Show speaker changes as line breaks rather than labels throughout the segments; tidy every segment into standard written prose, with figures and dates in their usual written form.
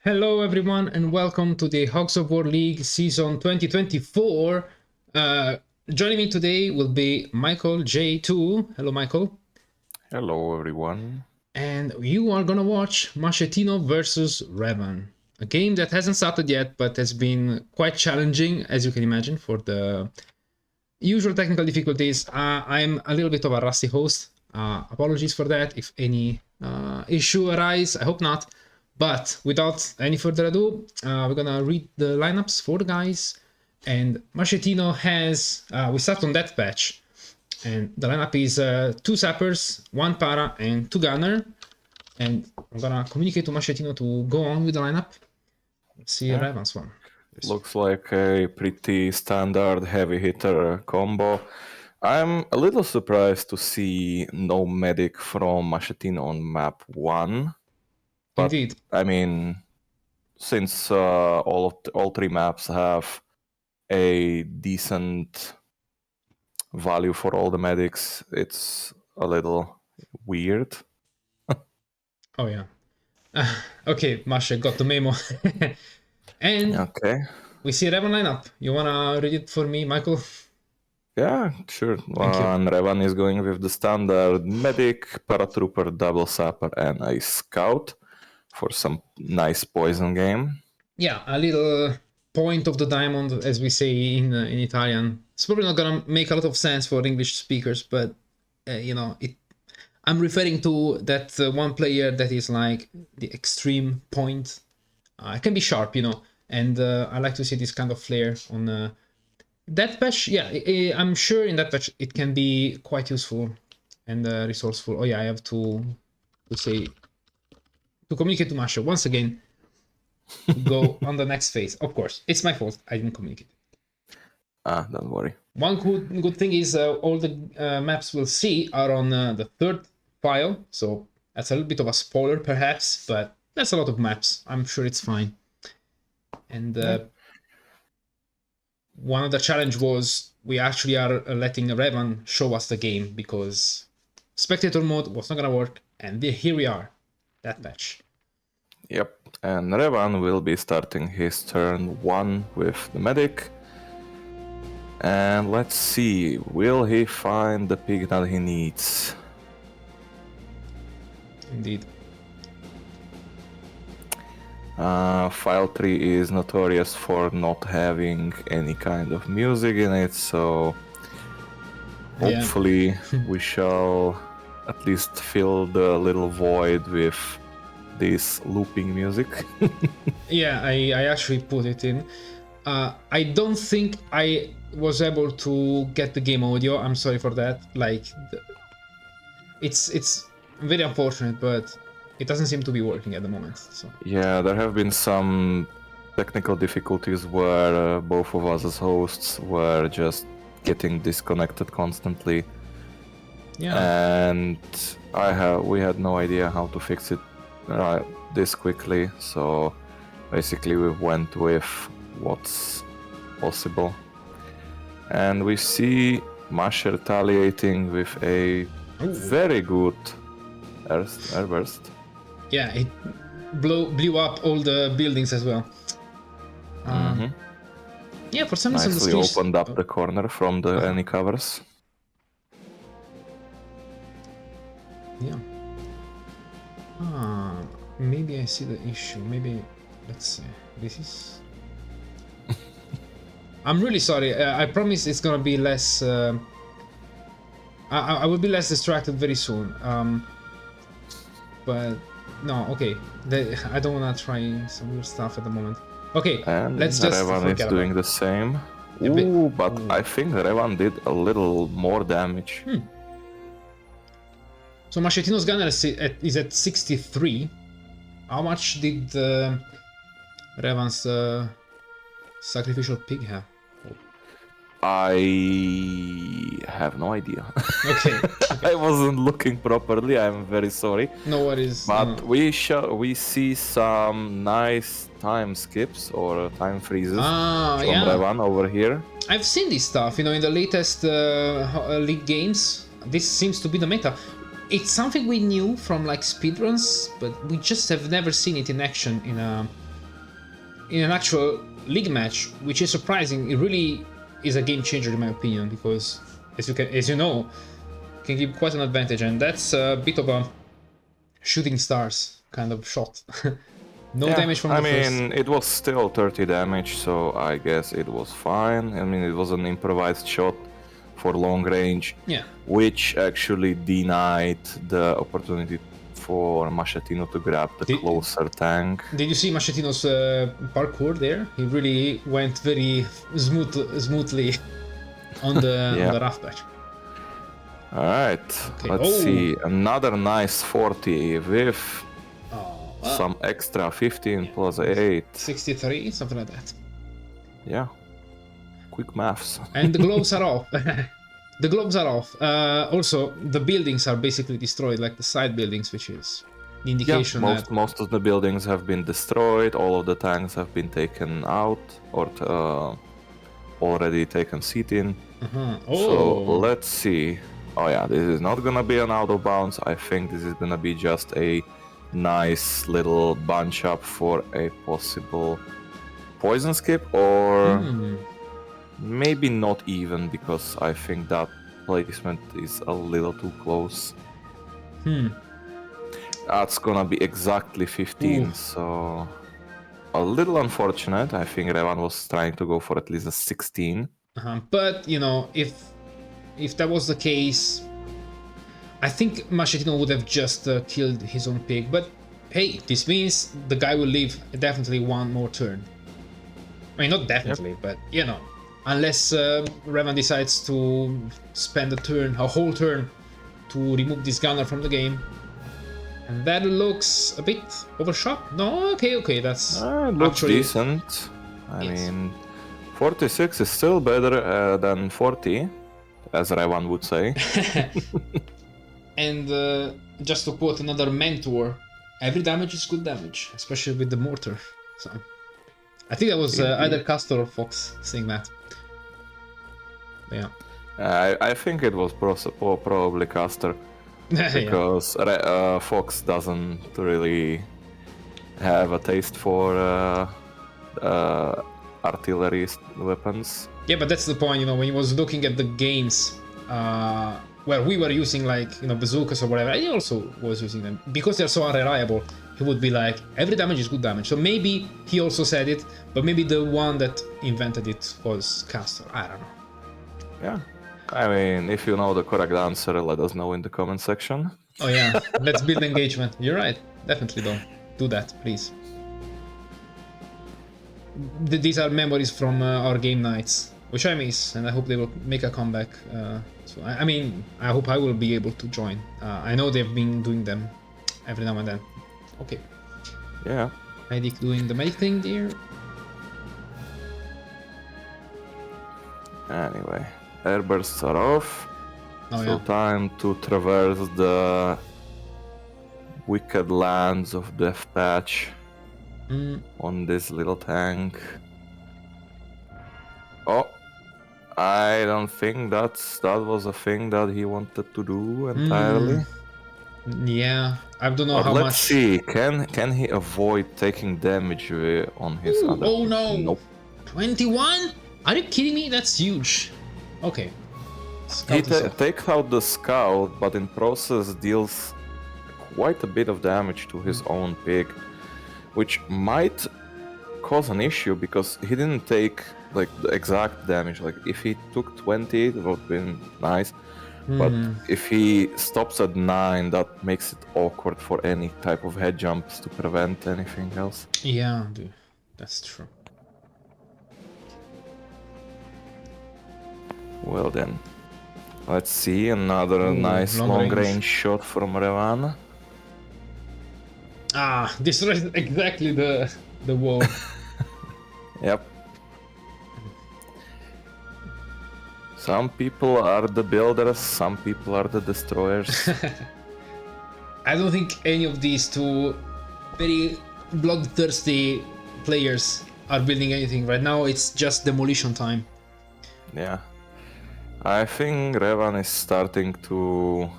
Hello everyone and welcome to the Hogs of War League season 2024. Joining me today will be Michael J2. Hello Michael.
Hello everyone.
And you are gonna watch Mascettino versus Revan. A game that hasn't started yet but has been quite challenging, as you can imagine, for the usual technical difficulties. I'm a little bit of a rusty host. Apologies for that if any issue arise. I hope not. But without any further ado, we're gonna read the lineups for the guys. And Mascettino has, we start on that patch. And the lineup is 2 sappers, 1 para, and 2 gunner. And I'm gonna communicate to Mascettino to go on with the lineup. Let's see Revan's one.
Looks like a pretty standard heavy hitter combo. I'm a little surprised to see no medic from Mascettino on map 1. But,
Indeed.
I mean, since all 3 maps have a decent value for all the medics, it's a little weird.
Oh yeah. Okay, Masha got the memo. And
okay,
we see Revan lineup. You wanna read it for me, Michael?
yeah, sure.
Thank you.
Revan is going with the standard medic, paratrooper, double sapper, and a scout for some nice poison game.
Yeah, a little point of the diamond, as we say in Italian. It's probably not gonna make a lot of sense for English speakers, but you know, I'm referring to that one player that is like the extreme point. It can be sharp, you know, and I like to see this kind of flair on that patch. Yeah, I'm sure in that patch it can be quite useful and resourceful. Oh yeah, I have to communicate to Masha once again. Go on the next phase. Of course, it's my fault. I didn't communicate.
Don't worry.
One good thing is all the maps we'll see are on the 3rd file, so that's a little bit of a spoiler perhaps, but that's a lot of maps. I'm sure it's fine. And one of the challenge was we actually are letting Revan show us the game because spectator mode was not gonna work, and here we are, that patch.
Yep, and Revan will be starting his turn 1 with the medic. And let's see, will he find the pig that he needs?
Indeed.
File 3 is notorious for not having any kind of music in it, so hopefully we shall at least fill the little void with this looping music.
Yeah, I actually put it in. I don't think I was able to get the game audio. I'm sorry for that. Like, it's very unfortunate, but it doesn't seem to be working at the moment. So
yeah, there have been some technical difficulties where both of us as hosts were just getting disconnected constantly.
Yeah,
and we had no idea how to fix it this quickly. So basically, we went with what's possible, and we see Masha retaliating with a very good airburst.
Yeah, it blew up all the buildings as well. Yeah, for some reason
nicely opened up the corner from the enemy covers.
Yeah. Maybe I see the issue. Maybe, let's see. This is... I'm really sorry. I promise it's gonna be less... I will be less distracted very soon. But no, okay. I don't wanna try some weird stuff at the moment. Okay,
and
let's just
Revan is doing the same. But I think Revan did a little more damage.
So Mascettino's gunner is at 63. How much did Revan's sacrificial pig have?
I have no idea.
Okay.
I wasn't looking properly. I'm very sorry.
No worries.
But we see some nice time skips or time freezes from Revan over here.
I've seen this stuff, you know, in the latest league games. This seems to be the meta. It's something we knew from like speedruns, but we just have never seen it in action in a in an actual league match, which is surprising. It really is a game changer in my opinion, because as you know, can give quite an advantage, and that's a bit of a shooting stars kind of shot. No damage from the first.
it was still 30 damage, so I guess it was fine. I mean, it was an improvised shot for long range,
Yeah.
which actually denied the opportunity for Mascettino to grab the closer tank.
Did you see Mascettino's parkour there? He really went very smoothly on the
Yeah.
on the raft patch.
Alright,
Okay.
let's see. Another nice 40 with
Oh,
some extra 15 plus 8.
63, something like that.
Yeah. Quick maths.
And the gloves are off. The gloves are off. Also, the buildings are basically destroyed, like the side buildings, which is the indication that
most of the buildings have been destroyed. All of the tanks have been taken out or already taken seat in. So let's see. Oh yeah, this is not gonna be an out of bounds. I think this is gonna be just a nice little bunch up for a possible poison skip, or maybe not even, because I think that placement is a little too close. That's gonna be exactly 15. Ooh. So a little unfortunate. I think Revan was trying to go for at least a 16.
But you know, if that was the case, I think Mascettino would have just killed his own pig. But hey, this means the guy will live definitely one more turn. I mean, not definitely, but you know, unless Revan decides to spend a whole turn to remove this gunner from the game. And that looks a bit overshot. No, okay, that's
looks actually decent. I mean, 46 is still better than 40, as Revan would say.
And just to quote another mentor, every damage is good damage, especially with the mortar. So I think that was either Castor or Fox saying that. But yeah.
I think it was probably Castor. Because Fox doesn't really have a taste for artillery weapons.
Yeah, but that's the point, you know, when he was looking at the games where we were using, like, you know, bazookas or whatever, he also was using them. Because they're so unreliable, he would be like, every damage is good damage. So maybe he also said it, but maybe the one that invented it was Castor. I don't know.
Yeah. I mean, if you know the correct answer, let us know in the comment section.
Oh yeah, let's build engagement. You're right. Definitely don't do that, please. These are memories from our game nights, which I miss, and I hope they will make a comeback. So I mean, I hope I will be able to join. I know they've been doing them every now and then. Okay.
Yeah.
Medic doing the medic thing there.
Anyway. Airbursts are off,
so
time to traverse the wicked lands of Death Patch on this little tank. Oh, I don't think that was a thing that he wanted to do entirely.
Yeah, I don't know how
let's
much.
See, can he avoid taking damage on his other?
Oh no!
Nope.
21? Are you kidding me? That's huge. Okay.
He takes out the scout, but in process deals quite a bit of damage to his own pig, which might cause an issue because he didn't take like the exact damage. Like if he took 20, it would have been nice. But if he stops at 9, that makes it awkward for any type of head jumps to prevent anything else.
Yeah, dude, that's true.
Well then, let's see another nice long range shot from Revan.
Ah, destroys exactly the wall.
Yep. Some people are the builders, some people are the destroyers.
I don't think any of these two very bloodthirsty players are building anything right now. It's just demolition time.
Yeah. I think Revan is starting to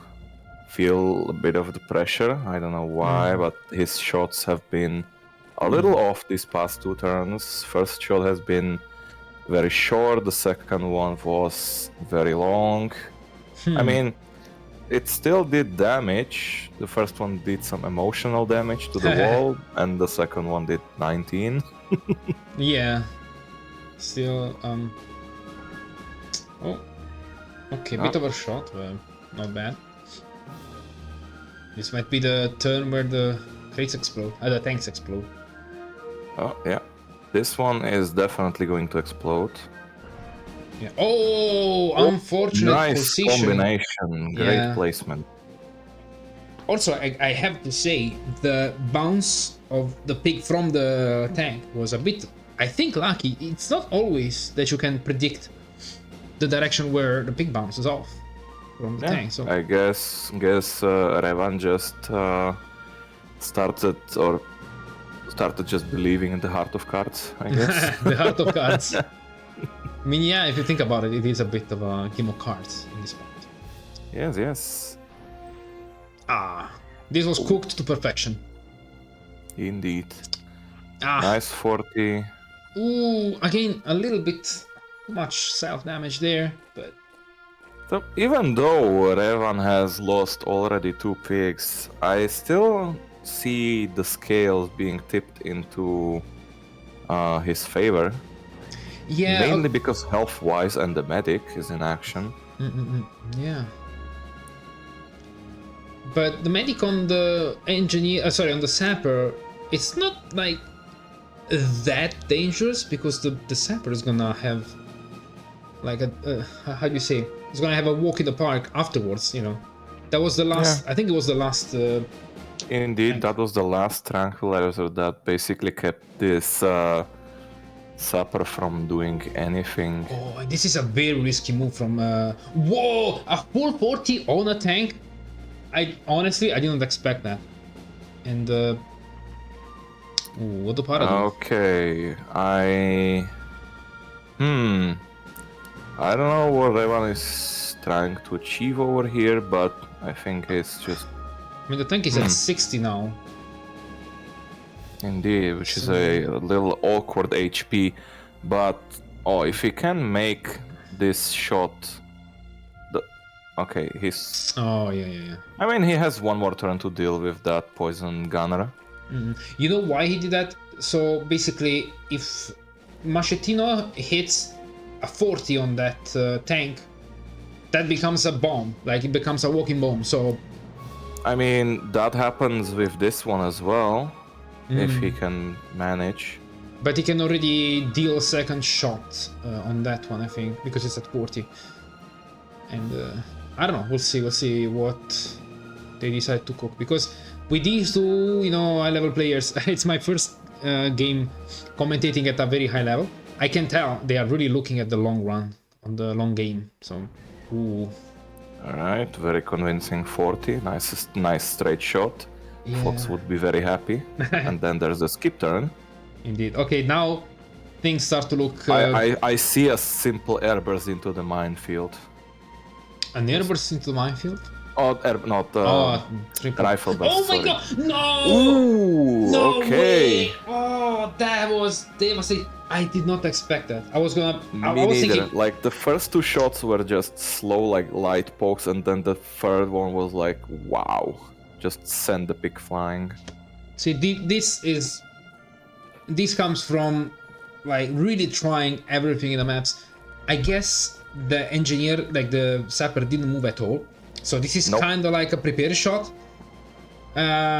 feel a bit of the pressure. I don't know why, but his shots have been a little off these past 2 turns. First shot has been very short, the second one was very long. I mean, it still did damage. The first one did some emotional damage to the wall, and the second one did 19.
Yeah. Still, oh, okay, bit of a shot, but not bad. This might be the turn where the crates explode, the tanks explode.
Oh, yeah. This one is definitely going to explode.
Yeah. Oh, unfortunate
Nice
position.
combination, great placement.
Also, I have to say, the bounce of the pig from the tank was a bit, I think, lucky. It's not always that you can predict the direction where the pig bounces off from the tank. So
I guess Revan just started just believing in the heart of cards, I guess.
The heart of cards. I mean, yeah, if you think about it, it is a bit of a game of cards in this point.
Yes.
This was cooked to perfection.
Indeed. Nice 40.
Ooh, again, a little bit too much self-damage there, but...
So even though Revan has lost already 2 pigs, I still see the scales being tipped into his favor.
Yeah.
Mainly because health-wise and the medic is in action.
Yeah. But the medic on the engineer, on the sapper, it's not like that dangerous because the sapper is gonna have like a how do you say? It's gonna have a walk in the park afterwards. You know, that was the last. Yeah. I think it was the last.
Indeed, that was the last tranquilizer that basically kept this sapper from doing anything.
Oh, this is a very risky move from. Whoa, a full 40 on a tank. I didn't expect that. And what the part?
Okay, I don't know what Revan is trying to achieve over here, but I think it's just.
I mean, the tank is at 60 now.
Indeed, which is a little awkward HP, but if he can make this shot. Okay, he's...
Oh, yeah.
I mean, he has one more turn to deal with that poison gunner.
You know why he did that? So, basically, if Mascettino hits a 40 on that tank, that becomes a bomb. Like, it becomes a walking bomb, so...
I mean, that happens with this one as well, if he can manage.
But he can already deal a second shot on that one, I think, because it's at 40. And... I don't know, we'll see what they decide to cook, because with these two, high-level players, it's my first game commentating at a very high level. I can tell they are really looking at the long run, on the long game, so, ooh.
Alright, very convincing 40, nice straight shot. Yeah. Fox would be very happy, and then there's a skip turn.
Indeed, okay, now things start to look...
I see a simple airburst into the minefield.
An airburst into the minefield?
Rifle burst.
Oh my god! No!
Ooh,
no
okay.
Way. Oh, that was devastating. I did not expect that. I was gonna.
Me neither. Thinking... Like, the first 2 shots were just slow, like light pokes, and then the third one was like, wow. Just send the pig flying.
See, this comes from, like, really trying everything in the maps. I guess the engineer, like the sapper, didn't move at all, so this is kind of like a prepared shot,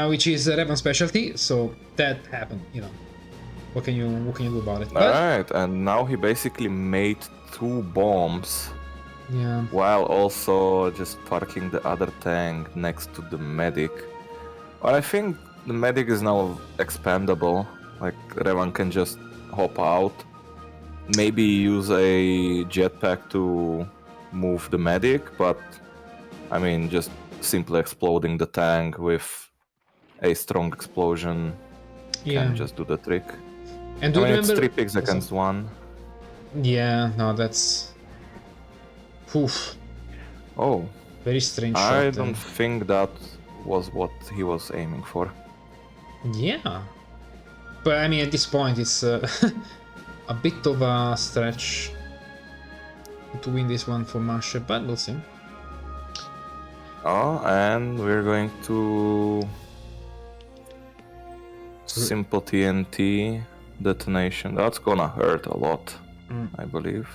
which is Revan's specialty. So that happened, What can you do about it?
All right, and now he basically made 2 bombs, while also just parking the other tank next to the medic. But I think the medic is now expandable. Like, Revan can just hop out. Maybe use a jetpack to move the medic, but I mean, just simply exploding the tank with a strong explosion can just do the trick.
And do
it's 3 pigs against 1.
Yeah, no, that's... Oof.
Oh.
Very strange shot.
I don't think that was what he was aiming for.
Yeah. But I mean, at this point, it's a bit of a stretch to win this one for Masha, but we'll see.
Oh, and we're going to simple TNT detonation. That's gonna hurt a lot, I believe.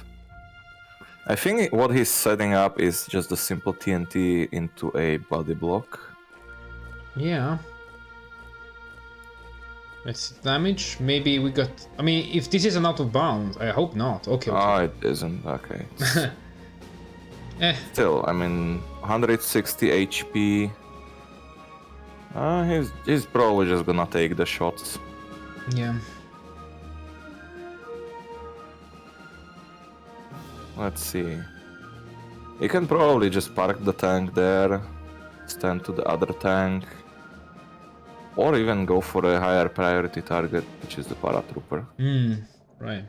I think what he's setting up is just the simple TNT into a body block.
Yeah. Let's see damage. Maybe we got. I mean, if this is an out of bounds, I hope not. Okay.
Oh, it isn't. Okay.
Eh.
Still, I mean, 160 HP. He's probably just gonna take the shots.
Yeah.
Let's see. He can probably just park the tank there, stand to the other tank, or even go for a higher priority target, which is the paratrooper.
Right.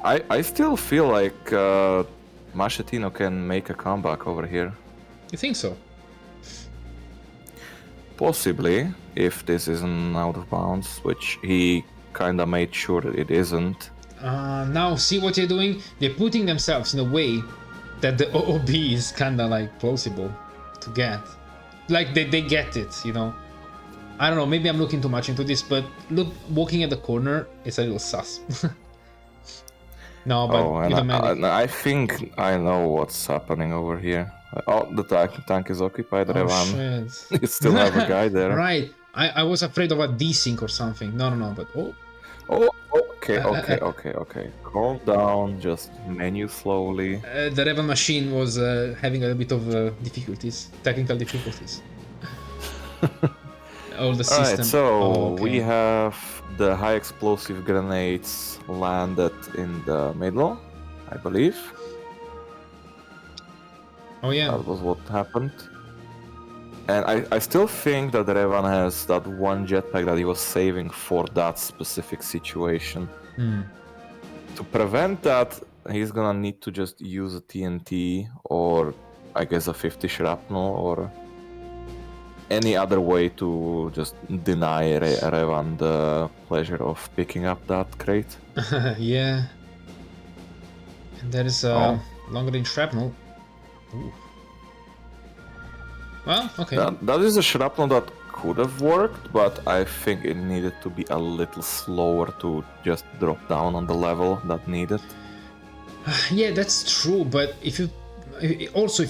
I still feel like Mascettino can make a comeback over here.
You think so?
Possibly, if this isn't out of bounds, which he kinda made sure it isn't.
Now see what they're doing? They're putting themselves in a way that the OOB is kinda like plausible to get. Like they get it, you know? I don't know, maybe I'm looking too much into this, but look, walking at the corner is a little sus. No, but
I think I know what's happening over here. Oh, the tank is occupied. Revan.
Shit.
You still have a guy there.
Right. I was afraid of a desync or something. No, but
Oh, okay. Calm down, just menu slowly.
The Revan machine was having a bit of difficulties, technical difficulties. All the system.
Alright, so we have the high explosive grenades landed in the middle, I believe.
Oh yeah.
That was what happened. And I still think that Revan has that one jetpack that he was saving for that specific situation. To prevent that, he's gonna need to just use a TNT or I guess a 50 shrapnel or any other way to just deny Revan the pleasure of picking up that crate.
Yeah. And there is a longer range shrapnel. Ooh. Well, okay.
That is a shrapnel that could have worked, but I think it needed to be a little slower to just drop down on the level that needed.
Yeah, that's true, but if you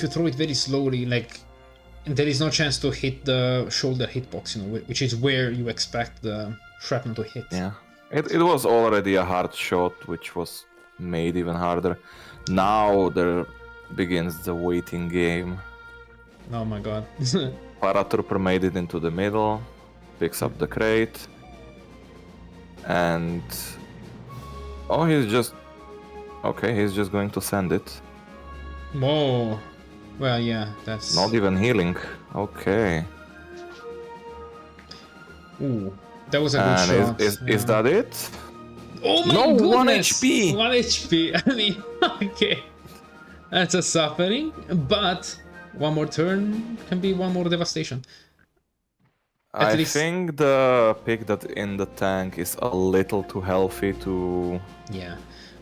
throw it very slowly, like there is no chance to hit the shoulder hitbox, you know, which is where you expect the shrapnel to hit.
Yeah, it was already a hard shot, which was made even harder. Now there begins the waiting game.
Oh my god.
Paratrooper made it into the middle, picks up the crate, and he's just going to send it.
Whoa. Well, yeah, that's
not even healing. Okay.
Ooh, that was a good shot.
Is that it?
Oh my goodness!
1 HP!
1 HP. I mean, okay. That's a suffering, but one more turn can be one more devastation.
I think the pick that in the tank is a little too healthy to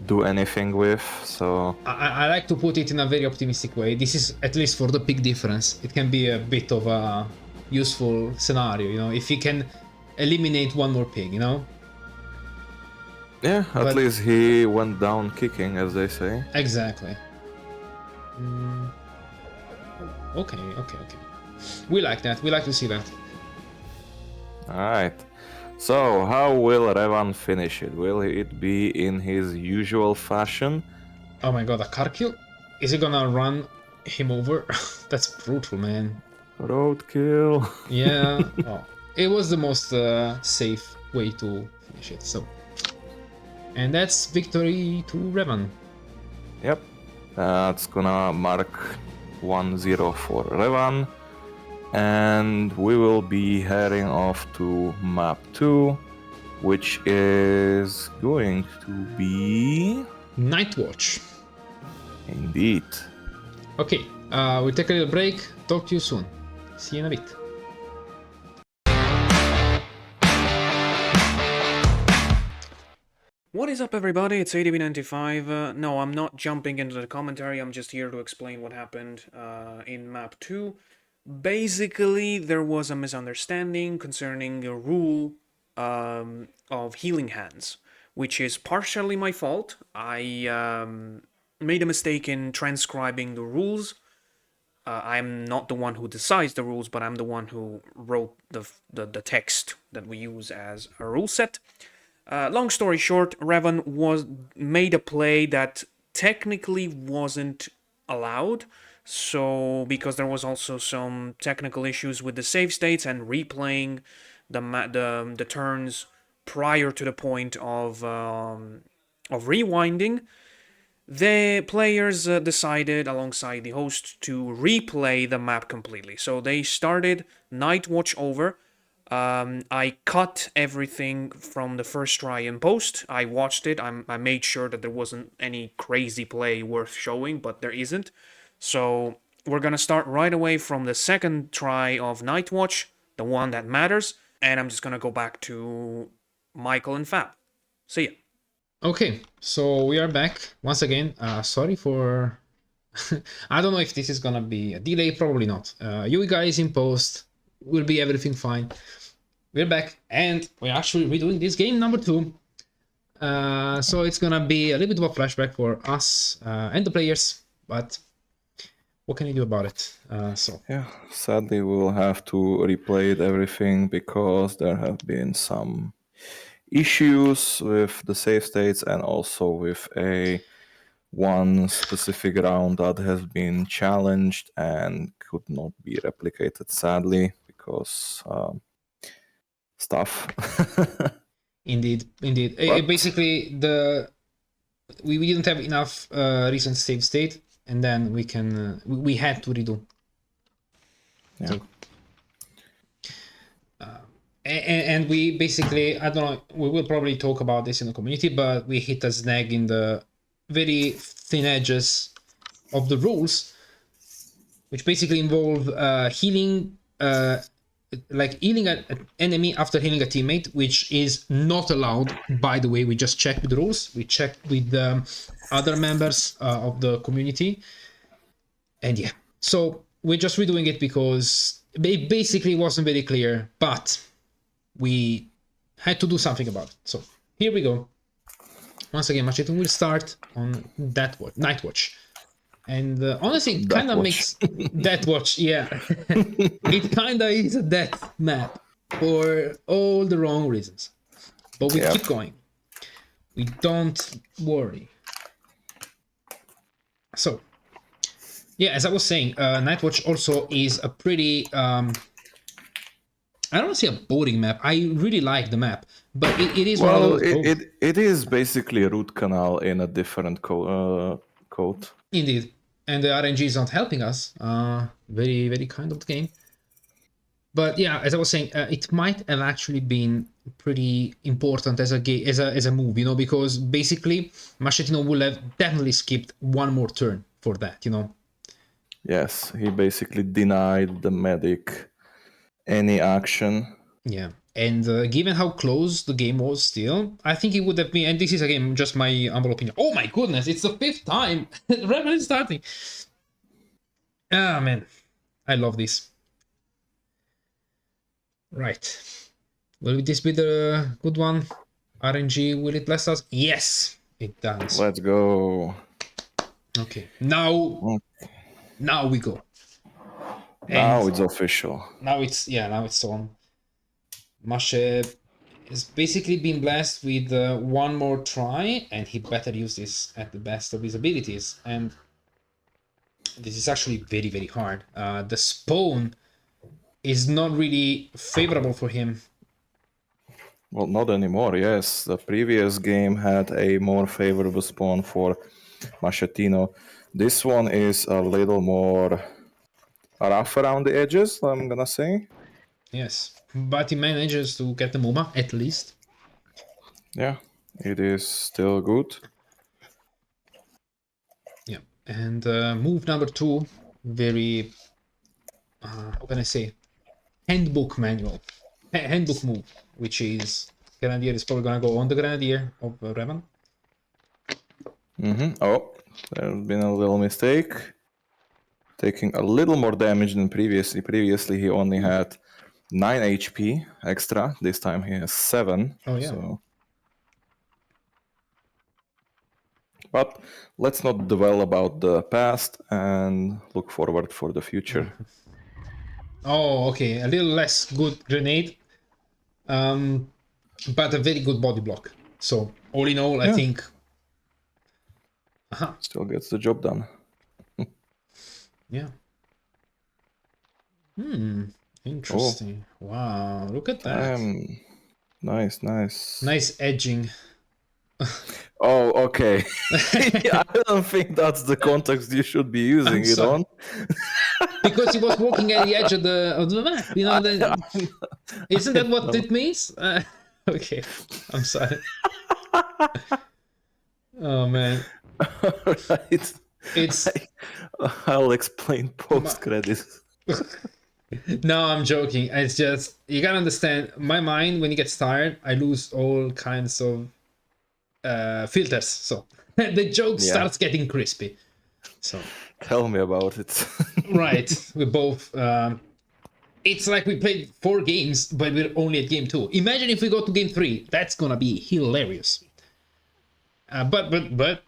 do anything with, so...
I like to put it in a very optimistic way. This is, at least for the pick difference, it can be a bit of a useful scenario, you know, if he can eliminate one more pig, you know?
Yeah, at least he went down kicking, as they say.
Exactly. Okay. We like that. We like to see that.
Alright. So, how will Revan finish it? Will it be in his usual fashion?
Oh my god, a car kill? Is he gonna run him over? That's brutal, man.
Roadkill.
Yeah. It was the most safe way to finish it, so... And that's victory to Revan.
Yep. That's gonna mark 1-0 for Revan. And we will be heading off to map 2, which is going to be...
Night Watch.
Indeed.
Okay, we'll take a little break. Talk to you soon. See you in a bit.
What is up, everybody? It's ADB95. No, I'm not jumping into the commentary. I'm just here to explain what happened in map 2. Basically, there was a misunderstanding concerning a rule of healing hands, which is partially my fault. I made a mistake in transcribing the rules. I'm not the one who decides the rules, but I'm the one who wrote the text that we use as a rule set. Long story short, Revan made a play that technically wasn't allowed. So because there was also some technical issues with the save states and replaying the turns prior to the point of rewinding, the players decided alongside the host to replay the map completely. So they started Night Watch over. I cut everything from the first try in post. I watched it. I made sure that there wasn't any crazy play worth showing, but there isn't. So we're gonna start right away from the second try of Night Watch, the one that matters, and I'm just gonna go back to Michael and Fab. See ya.
Okay, so we are back once again. Sorry for... I don't know if this is gonna be a delay, probably not. You guys in post will be everything fine. We're back, and we're actually redoing this game number 2. So it's gonna be a little bit of a flashback for us and the players, but what can you do about it?
Yeah, sadly we will have to replay everything because there have been some issues with the save states and also with one specific round that has been challenged and could not be replicated, sadly, because stuff.
Indeed.
But-
Basically, we didn't have enough recent save state, and then we had to redo.
Yeah.
So, and we basically, I don't know, we will probably talk about this in the community, but we hit a snag in the very thin edges of the rules, which basically involve healing, like healing an enemy after healing a teammate, which is not allowed. By the way, we just checked with the rules. We checked with other members of the community, and yeah, so we're just redoing it because it basically wasn't very clear, but we had to do something about it. So here we go. Once again, Mascettino will start on Night Watch. And honestly, it kind of makes Death Watch, yeah. It kind of is a death map for all the wrong reasons. But we keep going. We don't worry. So, yeah, as I was saying, Night Watch also is a pretty... I don't want to say a boring map. I really like the map, but it is one of those...
it is basically a root canal in a different code.
Indeed. And the RNG is not helping us. Very, very kind of the game. But yeah, as I was saying, it might have actually been pretty important as a move, you know, because basically Mascettino will have definitely skipped one more turn for that, you know.
Yes, he basically denied the medic any action.
Yeah, and given how close the game was still, I think it would have been, and this is again just my humble opinion. Oh my goodness, it's the 5th time Revan is starting. Ah, man, I love this. Right. Will this be the good one? RNG, will it bless us? Yes, it does.
Let's go.
Okay, now we go.
Now it's official.
Now it's on. Mashe has basically been blessed with one more try, and he better use this at the best of his abilities. And this is actually very, very hard. The spawn is not really favorable for him.
Well, not anymore, yes. The previous game had a more favorable spawn for Mascettino. This one is a little more rough around the edges, I'm gonna say.
Yes, but he manages to get the MOBA, at least.
Yeah, it is still good.
Yeah, and move number 2, very, how can I say, handbook move, which is Grenadier is probably gonna go on the Grenadier of Revan.
Oh, there's been a little mistake. Taking a little more damage than previously. Previously, he only had 9 HP extra. This time he has 7.
Oh, yeah.
So... But let's not dwell about the past and look forward for the future.
Oh, okay. A little less good grenade, but a very good body block. So all in all, I think.
Still gets the job done.
Yeah. Interesting. Oh. Wow, look at that.
Nice, nice.
Nice edging.
Oh, okay. I don't think that's the context you should be using it on.
Because he was walking at the edge of the map, you know. Isn't that what it means? Okay, I'm sorry. Oh man.
Right. I'll explain post credits.
No, I'm joking. It's just you gotta understand. My mind, when it gets tired, I lose all kinds of filters. So the joke starts getting crispy. So
tell me about it.
Right, we both. It's like we played 4 games, but we're only at game 2. Imagine if we go to game 3. That's gonna be hilarious. But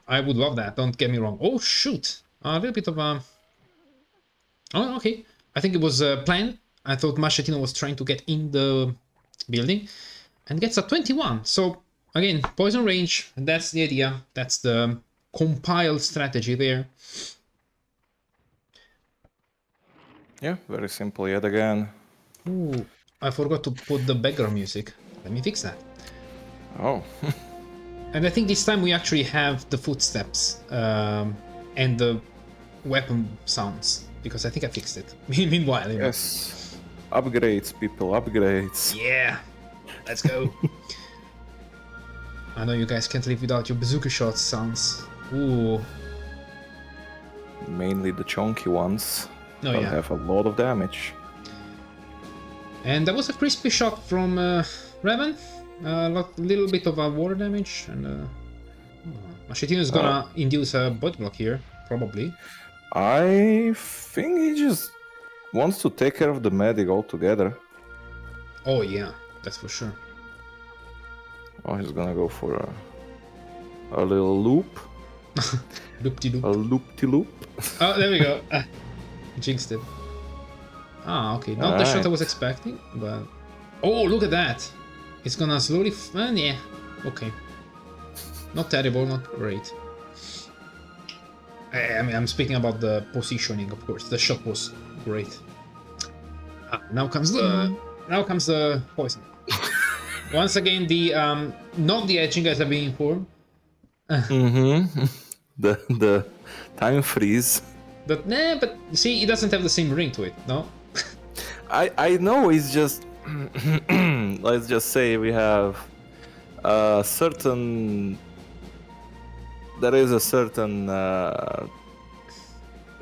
I would love that. Don't get me wrong. Oh shoot! A little bit of Oh, okay. I think it was planned. I thought Mascettino was trying to get in the building, and gets a 21. So again, poison range. That's the idea. That's the compiled strategy there.
Yeah, very simple yet again.
Ooh, I forgot to put the background music. Let me fix that.
Oh.
And I think this time we actually have the footsteps and the weapon sounds, because I think I fixed it. Meanwhile,
yes. Upgrades, people, upgrades.
Yeah, let's go. I know you guys can't live without your bazooka shot sounds. Ooh.
Mainly the chunky ones.
Oh,
that
yeah.
have a lot of damage.
And that was a crispy shot from Revan. A little bit of water damage, and Mascettino is gonna induce a body block here, probably.
I think he just wants to take care of the medic altogether.
Oh yeah, that's for sure.
Oh, he's gonna go for a little loop.
Loop-de-loop.
A loop-de-loop.
Oh, there we go. Jinxed it. Ah, okay. Not the shot I was expecting, but... Oh, look at that! It's gonna slowly... yeah, okay. Not terrible, not great. I mean, I'm speaking about the positioning, of course. The shot was great. Now comes the poison. Once again, the not the edging as I've been informed.
The time freeze.
But but see, it doesn't have the same ring to it, no?
I know, it's just let's just say we have a certain... There is a certain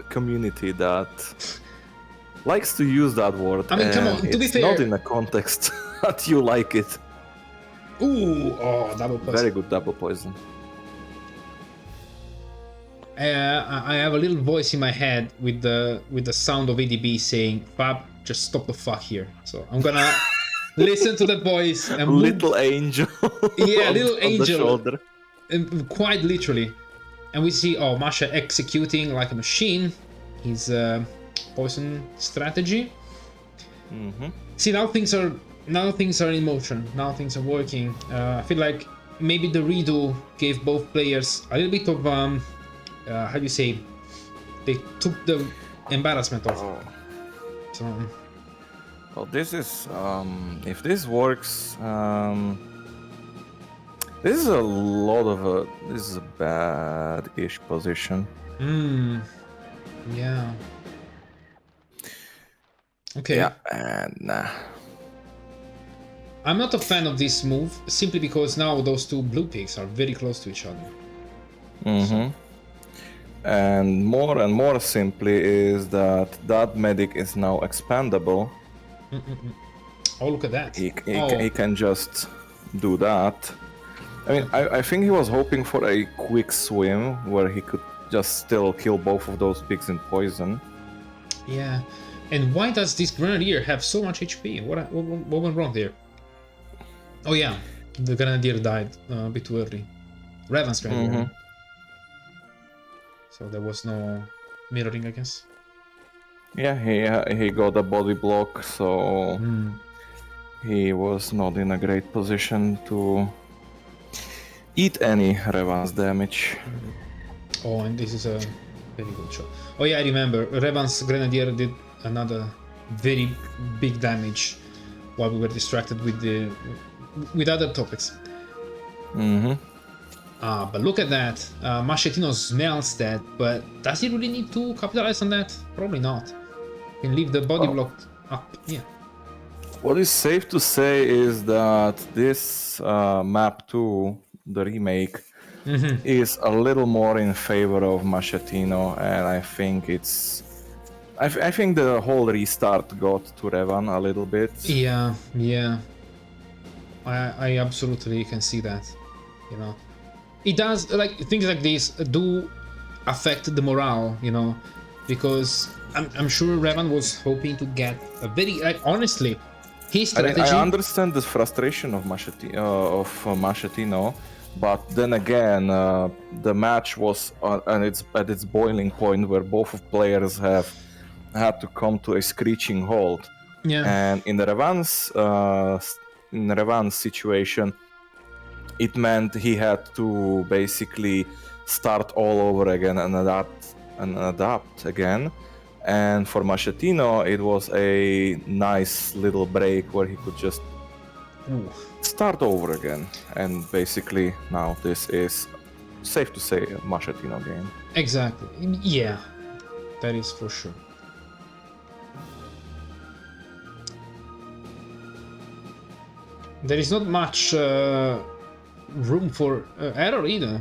community that likes to use that word.
I mean, come on, to be fair...
not in a context that you like it.
Ooh, oh, double poison.
Very good double poison.
I have a little voice in my head with the sound of ADB saying, "Fab, just stop the fuck here." So I'm gonna listen to that voice and
little angel.
Yeah, little angel.
On the shoulder.
And quite literally. And we see Masha executing like a machine his poison strategy. See, now things are in motion. Now things are working. I feel like maybe the redo gave both players a little bit of how do you say? They took the embarrassment off. So.
Well, this is if this works. This is this is a bad-ish position.
Yeah. Okay.
Yeah, and
I'm not a fan of this move, simply because now those two blue pigs are very close to each other.
And more simply is that medic is now expandable.
Oh, look at that.
He can just do that. I mean, I think he was hoping for a quick swim where he could just still kill both of those pigs in poison.
Yeah. And why does this Grenadier have so much HP? What went wrong there? Oh yeah, the Grenadier died a bit too early. Revan's Grenadier. So there was no mirroring, I guess.
Yeah, he got a body block, so he was not in a great position to eat any Revan's damage.
Oh, and this is a very good shot. Oh yeah, I remember. Revan's Grenadier did another very big damage while we were distracted with other topics. But look at that. Mascettino nails that, but does he really need to capitalize on that? Probably not. He can leave the body block up. Yeah.
What is safe to say is that this map 2, the remake, is a little more in favor of Mascettino, and I think it's... I think the whole restart got to Revan a little bit.
Yeah. I absolutely can see that, you know. It does, like, things like this do affect the morale, you know, because I'm sure Revan was hoping to get a very, like, honestly, his strategy...
I understand the frustration of Mascettino, but then again, the match was at its boiling point where both of players have had to come to a screeching halt.
Yeah.
And in Revan's situation, it meant he had to basically start all over again and adapt again. And for Mascettino, it was a nice little break where he could just start over again. And basically, now this is, safe to say, a Mascettino game.
Exactly. Yeah, that is for sure. There is not much room for error either.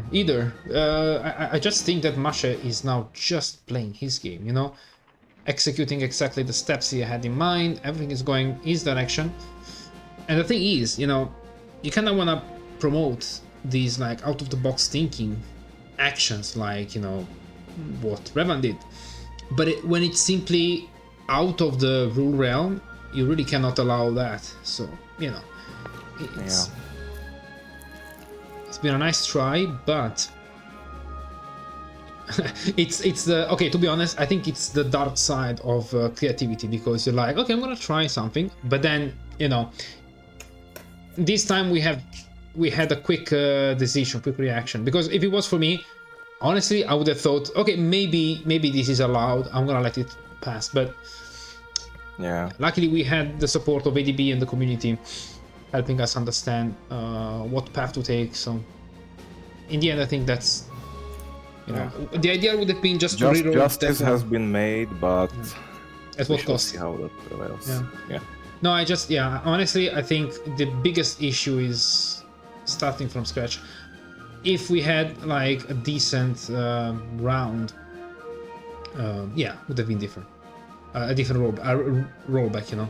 I just think that Masche is now just playing his game, you know, executing exactly the steps he had in mind. Everything is going his direction, and the thing is, you know, you kind of want to promote these like out of the box thinking actions, like, you know, what Revan did, but when it's simply out of the rule realm, you really cannot allow that. So, you know, it's been a nice try, but it's the okay, to be honest, I think it's the dark side of creativity, because you're like, okay, I'm gonna try something, but then, you know, this time we had a quick decision, quick reaction, because if it was for me, honestly, I would have thought, okay, maybe this is allowed, I'm gonna let it pass, but
yeah,
luckily we had the support of ADB and the community helping us understand what path to take. So in the end, I think that's, you know, the idea would have been just to reroll.
Justice has been made, but
at what cost?
See how that prevails. Yeah.
No, honestly, I think the biggest issue is starting from scratch. If we had like a decent round, would have been different. A different rollback, you know.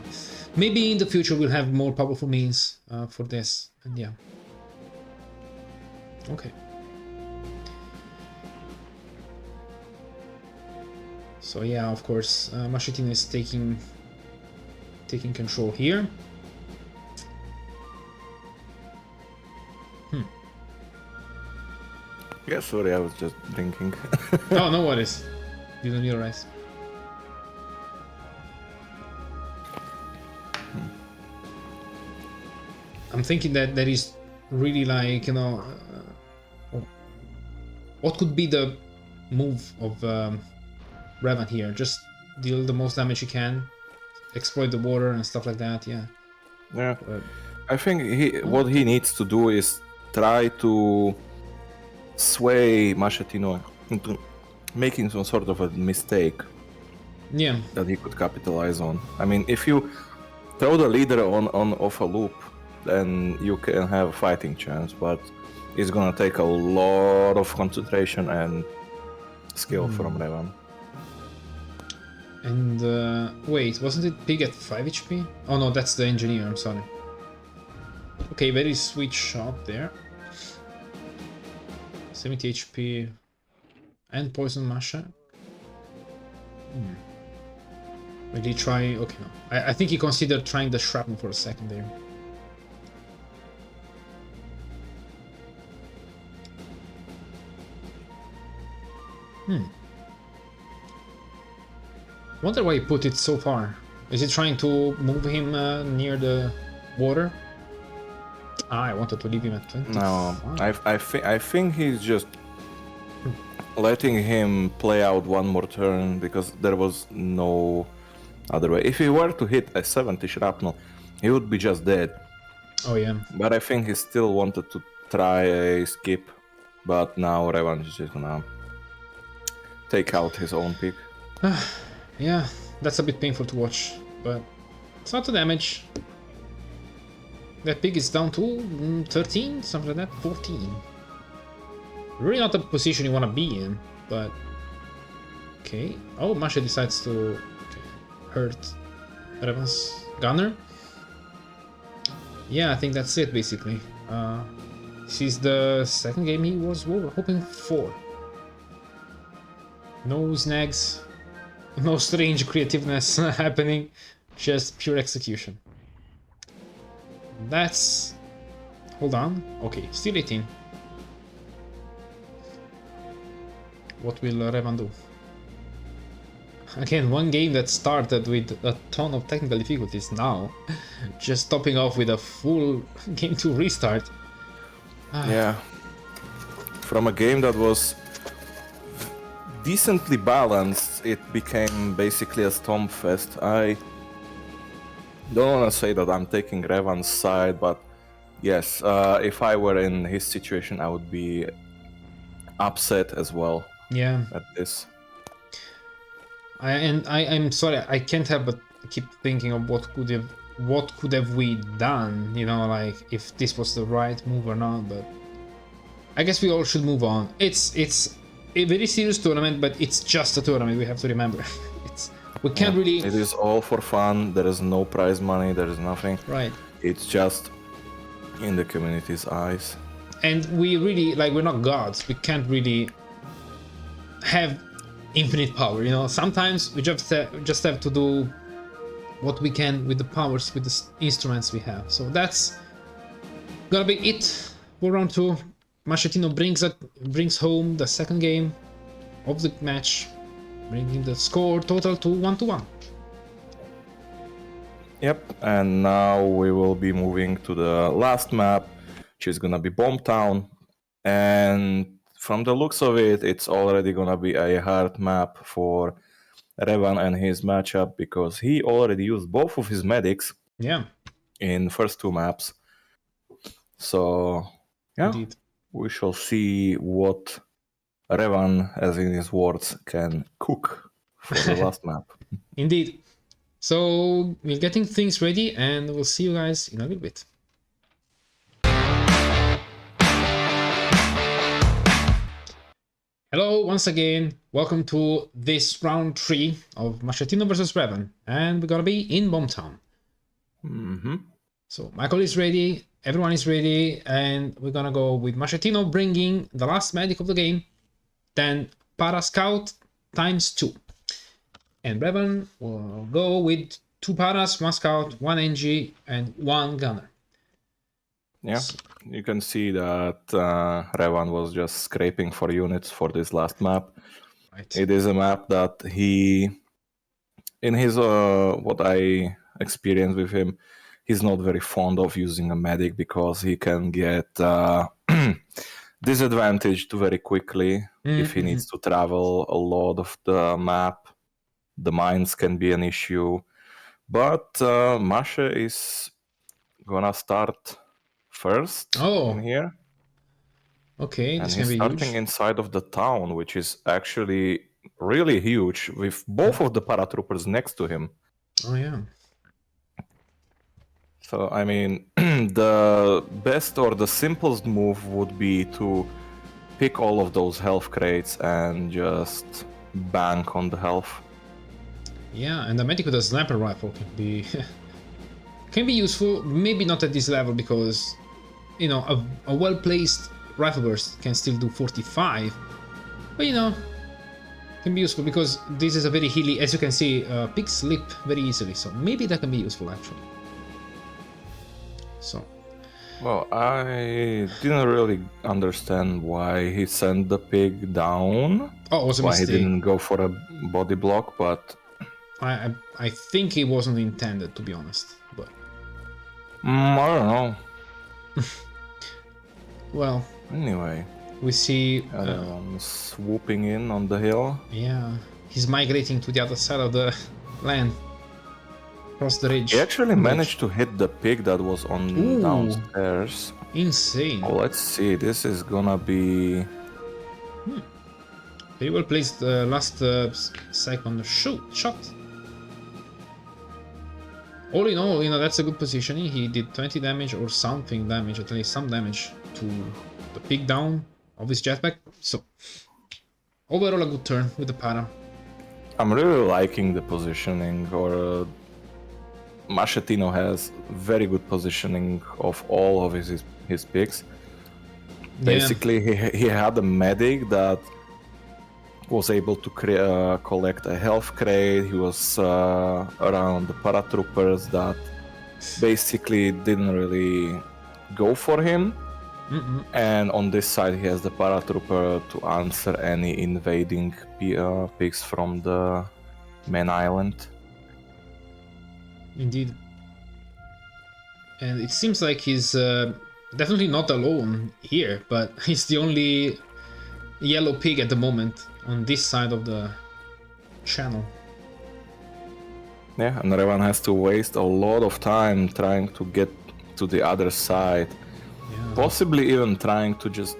Maybe in the future we'll have more powerful means for this, and yeah. Okay. So yeah, of course, Mascettino is taking control here.
Yeah, sorry, I was just drinking.
Oh, no worries. You don't need rice. I'm thinking that there is really, like, you know, what could be the move of Revan here? Just deal the most damage you can, exploit the water and stuff like that. Yeah.
I think what he needs to do is try to sway Mascettino into making some sort of a mistake.
Yeah.
That he could capitalize on. I mean, if you throw the leader on off a loop, then you can have a fighting chance, but it's gonna take a lot of concentration and skill from Revan.
And wait, wasn't it Pig at 5 HP? Oh no, that's the engineer, I'm sorry. Okay, very sweet shot there. 70 HP and poison Masha. Will he try? Okay, no. I think he considered trying the shrapnel for a second there. Wonder why he put it so far. Is he trying to move him near the water? Ah, I wanted to leave him at 20.
No, I think he's just letting him play out one more turn because there was no other way. If he were to hit a 70 shrapnel, he would be just dead.
Oh yeah.
But I think he still wanted to try a skip. But now Revan is just gonna take out his own pick.
Yeah, that's a bit painful to watch, but it's not the damage. That pig is down to 13, something like that, 14. Really not the position you want to be in, but... Okay. Oh, Masha decides to hurt Revan's gunner. Yeah, I think that's it, basically. This is the second game he was hoping for. No snags, no strange creativeness happening, just pure execution. That's... Hold on. Okay, still 18. What will Revan do? Again, one game that started with a ton of technical difficulties now, just topping off with a full game to restart.
Yeah. From a game that was decently balanced, it became basically a stomp fest. I don't want to say that I'm taking Revan's side, but yes, if I were in his situation, I would be upset as well.
Yeah.
At this.
I'm sorry, I can't help but keep thinking of what could have we done, you know, like if this was the right move or not, but I guess we all should move on. It's a very serious tournament, but it's just a tournament, we have to remember. We can't really...
It is all for fun, there is no prize money, there is nothing.
Right.
It's just in the community's eyes.
And we really, like, we're not gods, we can't really have infinite power, you know. Sometimes we just have to do what we can with the powers, with the instruments we have. So that's gonna be it for round 2. Mascettino brings home the second game of the match, bringing the score total to 1-1.
Yep, and now we will be moving to the last map, which is gonna be Bomb Town, and from the looks of it, it's already gonna be a hard map for Revan and his matchup because he already used both of his medics.
Yeah.
In first 2 maps. So yeah, indeed. We shall see what Revan, as in his words, can cook for the last map.
Indeed. So we're getting things ready, and we'll see you guys in a little bit. Hello once again, welcome to this round 3 of Mascettino versus Revan, and we're gonna be in Bomb Town. So Michael is ready, everyone is ready, and we're gonna go with Mascettino bringing the last medic of the game, then Para Scout ×2. And Revan will go with 2 Paras, 1 Scout, 1 NG, and 1 Gunner.
Yeah, you can see that Revan was just scraping for units for this last map. Right. It is a map that he, in his what I experienced with him, he's not very fond of using a medic because he can get disadvantaged very quickly if he needs to travel a lot of the map. The mines can be an issue, but Masha is gonna start first in here.
Okay,
and he's starting inside of the town, which is actually really huge, with both of the paratroopers next to him.
Oh yeah.
So I mean, the best or the simplest move would be to pick all of those health crates and just bank on the health.
Yeah, and the medic with a sniper rifle can be useful. Maybe not at this level because you know, a well-placed rifle burst can still do 45, but you know, can be useful because this is a very hilly, as you can see, pigs slip very easily, so maybe that can be useful actually. So.
Well, I didn't really understand why he sent the pig down.
Oh, it was a
why
mistake.
he didn't go for a body block, but
I think it wasn't intended, to be honest, but
I don't know.
well,
Anyway,
we see
swooping in on the hill.
yeah, he's migrating to the other side of the land, across the ridge.
He actually managed to hit the pig that was on
Ooh.
downstairs.
Insane.
Oh, let's see. This is gonna be
Very well placed last second shot. All in all, you know, that's a good positioning. He did 20 damage or something damage, at least some damage to the pig down of his jetpack. So overall a good turn with the para.
I'm really liking the positioning, or Mascettino has very good positioning of all of his picks. Basically, he had a medic that was able to collect a health crate. He was around the paratroopers that basically didn't really go for him. And on this side, he has the paratrooper to answer any invading pigs from the main island.
Indeed. And it seems like he's definitely not alone here, but he's the only yellow pig at the moment on this side of the channel.
Yeah, and Revan has to waste a lot of time trying to get to the other side.
Yeah.
Possibly even trying to just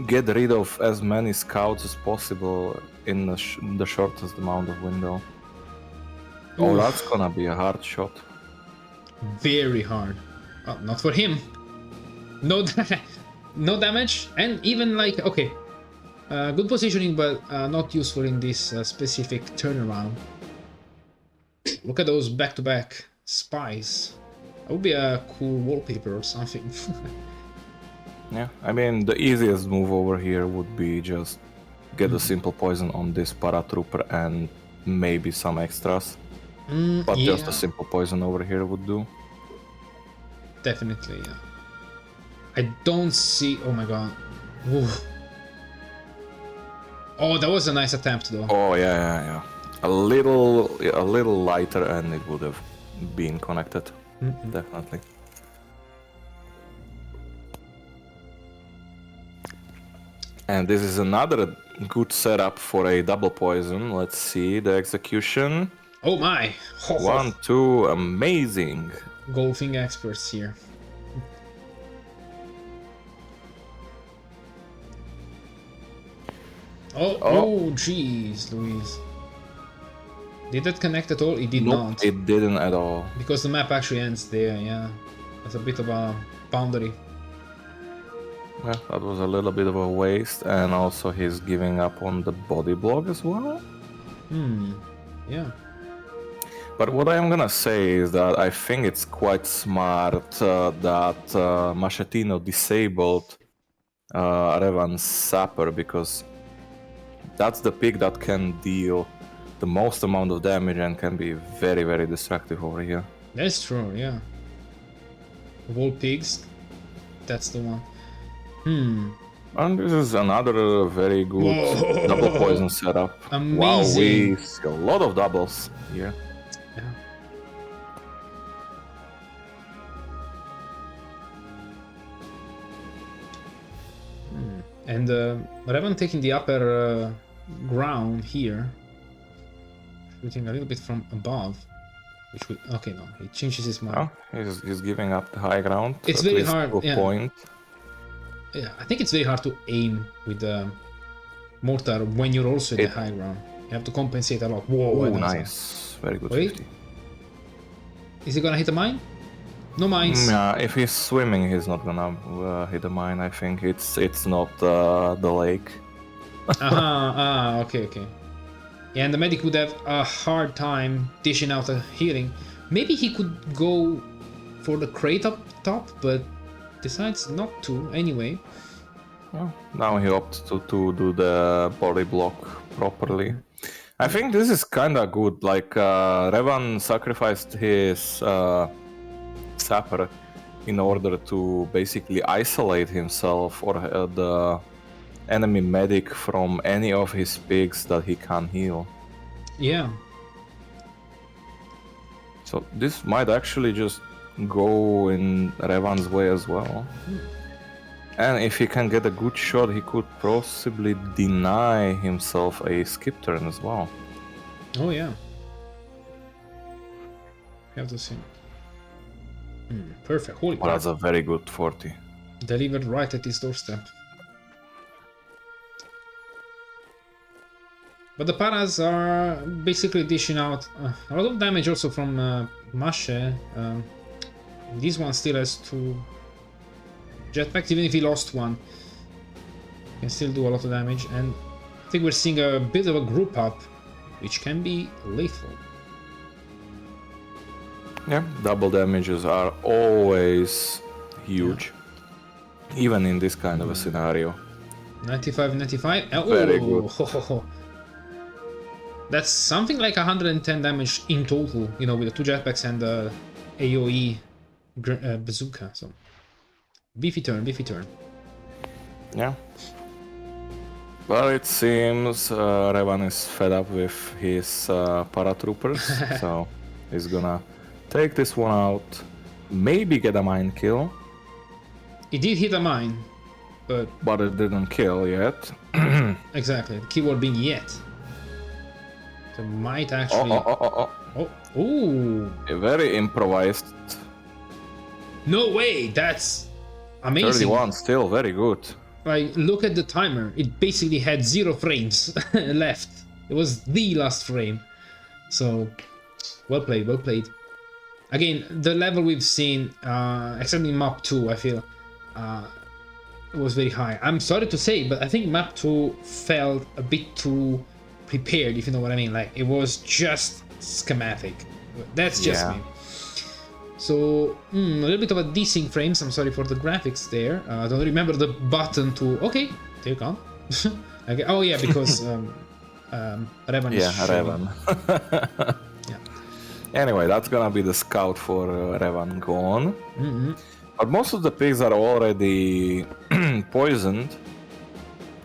get rid of as many scouts as possible in the shortest amount of window. Oh,
Oof.
that's gonna be a hard shot.
Very hard. Oh, not for him. No, no damage, and even like okay, good positioning, but not useful in this specific turnaround. Look at those back-to-back spies. That would be a cool wallpaper or something.
Yeah, I mean, the easiest move over here would be just get a simple poison on this paratrooper and maybe some extras. But
yeah.
just a simple poison over here would do.
Definitely, yeah. I don't see... Oh my god. Ooh. Oh, that was a nice attempt though.
Oh, yeah. A little lighter and it would have been connected. Definitely. And this is another good setup for a double poison. Let's see the execution.
Oh my!
1, 2, amazing.
Golfing experts here. Oh, jeez, Louise. Did that connect at all? It did not.
It didn't at all.
Because the map actually ends there, yeah. That's a bit of a boundary.
Yeah, that was a little bit of a waste, and also he's giving up on the body block as well.
Yeah.
But what I am gonna say is that I think it's quite smart that Mascettino disabled Revan's sapper, because that's the pick that can deal the most amount of damage and can be very, very destructive over here.
That's true, yeah. Wall pigs, that's the one.
And this is another very good double poison setup.
Amazing.
Wow, we see a lot of doubles here.
Yeah. And Revan taking the upper ground here, shooting a little bit from above. Which we, okay, no, he changes his mind.
Oh, he's giving up the high ground.
It's
at
very
least
hard,
to a
yeah.
point.
Yeah, I think it's very hard to aim with the mortar when you're also in the high ground. You have to compensate a lot. Whoa,
Oh, nice. Very good.
Wait.
50.
Is he gonna hit a mine? No mines.
Yeah, if he's swimming, he's not gonna hit a mine. I think it's not the lake.
Okay. Yeah, and the medic would have a hard time dishing out a healing. Maybe he could go for the crate up top, but decides not to anyway.
Well, now he opts to do the body block properly. I think this is kinda good. Like Revan sacrificed his sapper in order to basically isolate himself or the enemy medic from any of his pigs that he can heal.
Yeah.
So this might actually just go in Revan's way as well. And if he can get a good shot, he could possibly deny himself a skip turn as well.
Oh yeah. We have to see. Perfect. Holy
Well,
crap.
that's a very good 40.
Delivered right at his doorstep. But the paras are basically dishing out a lot of damage also from Masce. This one still has 2 jetpacks, even if he lost one. Can still do a lot of damage, and I think we're seeing a bit of a group up, which can be lethal.
Yeah, double damages are always huge, even in this kind of a scenario.
95, 95.
Very good.
That's something like 110 damage in total, you know, with the 2 jetpacks and the AoE bazooka. So beefy turn, beefy turn.
Yeah. Well, it seems Revan is fed up with his paratroopers, so he's gonna take this one out, maybe get a mine kill.
It did hit a mine, but
it didn't kill yet.
exactly, the keyword being yet. So might actually. Ooh!
Very improvised.
No way! That's amazing.
31, still very good.
Like, look at the timer. It basically had 0 frames left. It was the last frame. So, well played, well played. Again, the level we've seen, except in map 2, I feel, it was very high. I'm sorry to say, but I think map 2 felt a bit too prepared, if you know what I mean. Like, it was just schematic. That's just me. So, a little bit of a desync frames. I'm sorry for the graphics there. I don't remember the button to... Okay, take on. Okay. Oh yeah, because Revan is
Revan.
Yeah.
Anyway, that's gonna be the scout for Revan gone. But most of the pigs are already poisoned.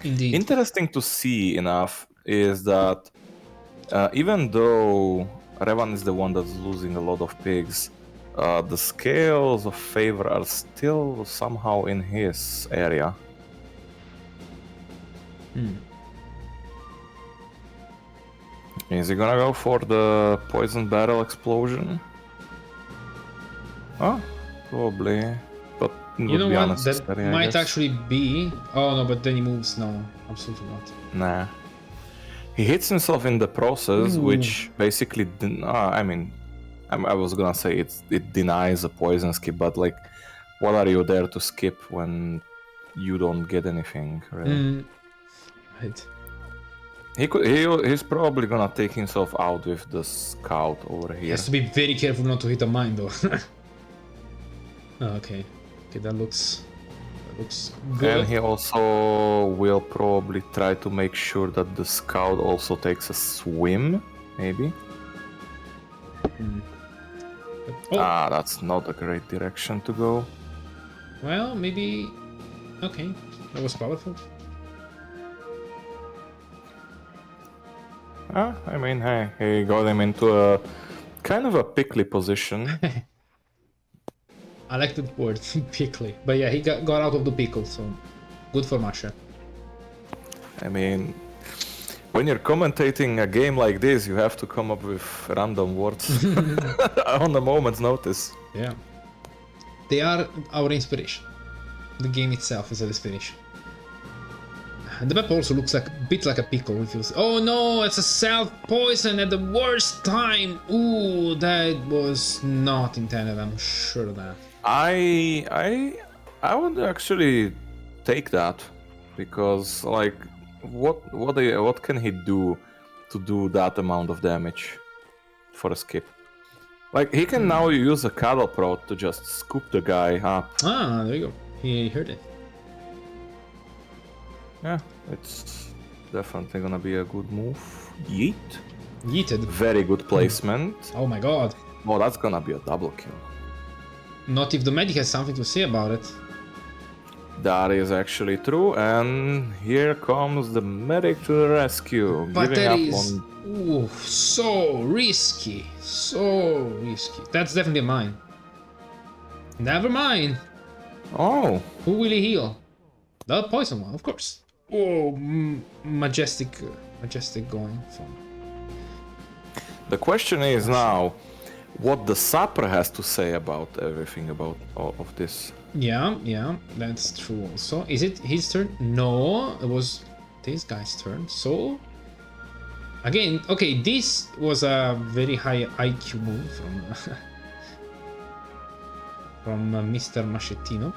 Indeed.
Interesting to see enough is that even though Revan is the one that's losing a lot of pigs, the scales of favor are still somehow in his area. Is he gonna go for the poison barrel explosion? Oh, probably. But
You know what? That
unnecessary, I
might
guess.
actually be... Oh no, but then he moves. No, absolutely not.
Nah. He hits himself in the process, which basically... I was gonna say it denies a poison skip, but like, what are you there to skip when you don't get anything, really?
Right.
He's probably gonna take himself out with the scout over
He
here.
has to be very careful not to hit a mine, though. Okay. Okay, that looks good.
And he also will probably try to make sure that the scout also takes a swim, maybe.
Oh,
That's not a great direction to go.
well, maybe... Okay, that was powerful.
I mean, hey, he got him into a kind of a pickly position.
I like the word, pickly. But yeah, he got out of the pickle, so good for Masha.
I mean, when you're commentating a game like this, you have to come up with random words on the moment's notice.
Yeah. They are our inspiration. The game itself is an inspiration. The map also looks like a bit like a pickle. If you see. Oh no, it's a self-poison at the worst time. Ooh, that was not intended. I'm sure of that.
I would actually take that, because like, what can he do to do that amount of damage for a skip? Like, he can now use a cattle prod to just scoop the guy up.
Ah, there you go. He heard it.
Yeah, it's definitely gonna be a good move. Yeet.
Yeeted.
Very good placement.
Oh my god.
Oh, that's gonna be a double kill.
Not if the medic has something to say about it.
That is actually true, and here comes the medic to the rescue.
But
giving
that
up
is
on...
ooh, so risky. So risky. That's definitely mine. Never mind.
Oh,
Who will he heal? The poison one, of course. Oh, majestic going from.
the question is now, what the sapper has to say about everything about all of this.
Yeah, that's true also. Is it his turn? No, it was this guy's turn. So, again, okay, this was a very high IQ move from from Mr. Mascettino.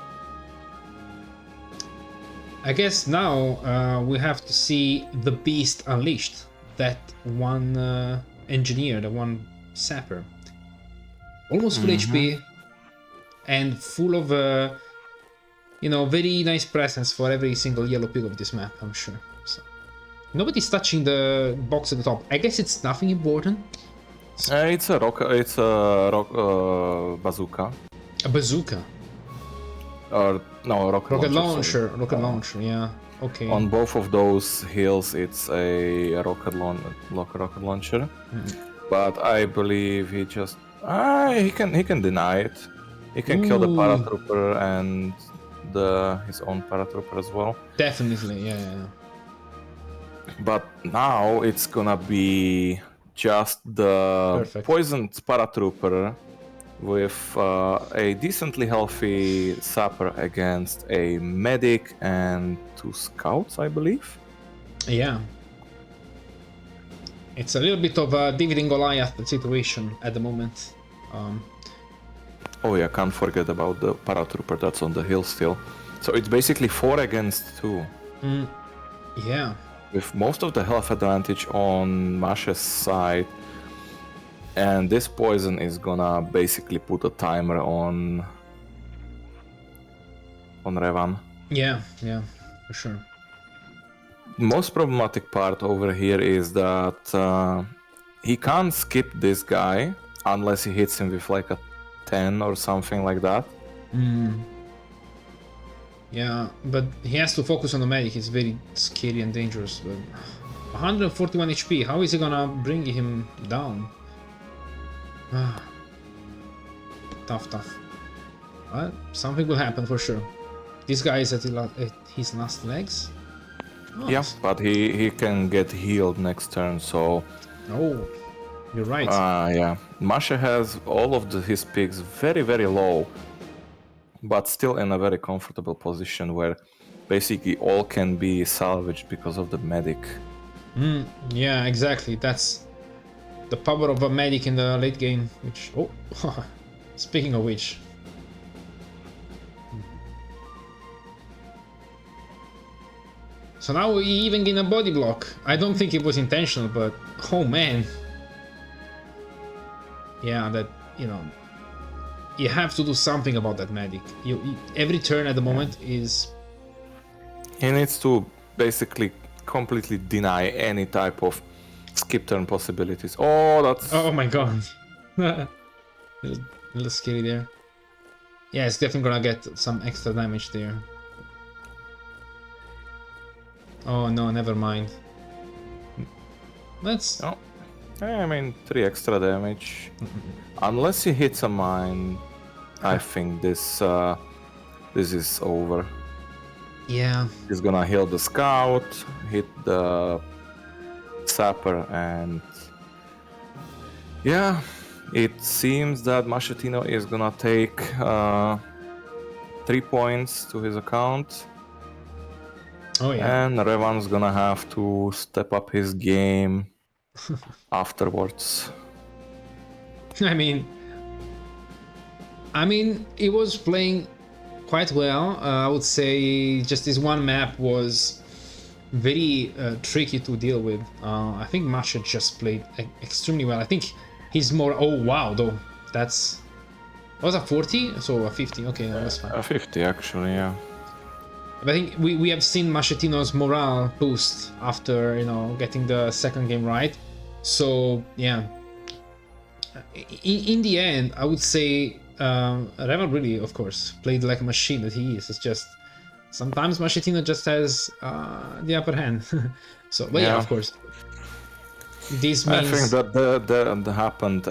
I guess now we have to see the beast unleashed. That one engineer, the one sapper. Almost full HP and full of, very nice presence for every single yellow pig of this map, I'm sure. So, nobody's touching the box at the top. I guess it's nothing important.
It's a bazooka.
A bazooka.
Or no, rocket launcher. sorry.
Rocket launcher, yeah. Okay.
On both of those hills, it's a rocket launcher. But I believe he just he can deny it. He can kill the paratrooper and his own paratrooper as well.
Definitely, yeah.
But now it's gonna be just the
Perfect.
poisoned paratrooper with a decently healthy sapper against a medic and 2 scouts, I believe.
Yeah. It's a little bit of a David and Goliath situation at the moment.
Oh yeah, can't forget about the paratrooper that's on the hill still. So it's basically 4 against 2.
Yeah.
With most of the health advantage on Masha's side. And this poison is gonna basically put a timer on Revan.
Yeah, for sure.
Most problematic part over here is that he can't skip this guy unless he hits him with like a 10 or something like that.
Yeah, but he has to focus on the medic. It's very scary and dangerous. But 141 HP, how is he gonna bring him down? Tough. But something will happen for sure. This guy is at his last legs. Oh,
Yeah, but he can get healed next turn, so...
Oh, you're right.
Yeah. Masha has all of his pigs very, very low, but still in a very comfortable position where basically all can be salvaged because of the medic.
Yeah, exactly. That's the power of a medic in the late game, which... Oh, speaking of which... So now we even gain a body block. I don't think it was intentional, but... Oh man. Yeah, that, you have to do something about that medic. Every turn at the moment is...
He needs to basically completely deny any type of skip turn possibilities. Oh, that's...
Oh my god. a little scary there. Yeah, it's definitely gonna get some extra damage there. Oh no, never mind. Let's...
Oh. I mean, 3 extra damage. Unless he hits a mine, I think this is over.
Yeah.
He's gonna heal the scout, hit the sapper, and yeah, it seems that Mascettino is gonna take 3 points to his account.
Oh yeah.
And Revan's gonna have to step up his game afterwards.
I mean, he was playing quite well. I would say just this one map was very tricky to deal with. I think Masha just played extremely well. I think he's more... Oh wow, though. That's Was a 40? So a 50. Okay, that's fine.
50 actually, yeah.
But I think we have seen Mascettino's morale boost after, you know, getting the second game right. So yeah, in the end, I would say Revan really, of course, played like a machine that he is. It's just sometimes Mascettino just has the upper hand. So, but yeah, of course, this
I
means
think that the happened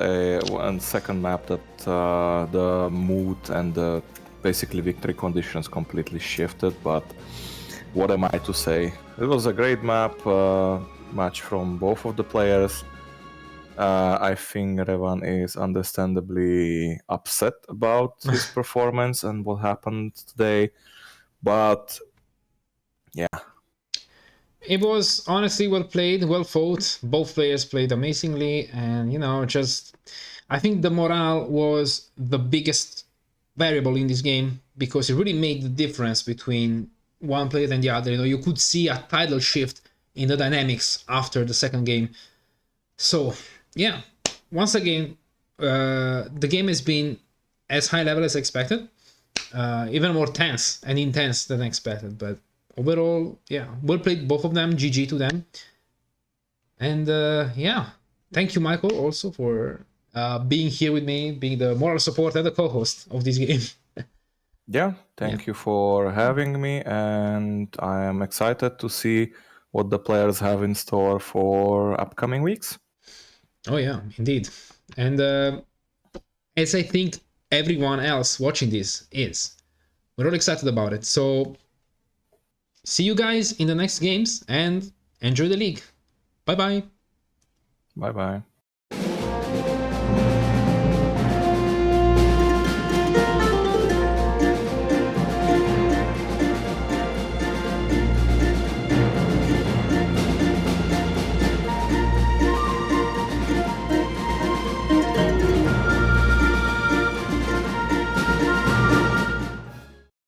one second map that the mood and the basically victory conditions completely shifted. But what am I to say? It was a great map match from both of the players. I think Revan is understandably upset about his performance and what happened today, but yeah.
it was honestly well played, well fought. Both players played amazingly, and you know, just I think the morale was the biggest variable in this game because it really made the difference between one player and the other. You know, you could see a tidal shift in the dynamics after the second game. So yeah, once again, the game has been as high level as expected, even more tense and intense than expected, but overall, yeah, well played, both of them. GG to them. And yeah, thank you, Michael, also for being here with me, being the moral support and the co-host of this game.
Yeah, thank you for having me, and I am excited to see what the players have in store for upcoming weeks.
Oh yeah, indeed. And as I think everyone else watching this is, we're all excited about it. So see you guys in the next games and enjoy the league. Bye bye.
Bye bye.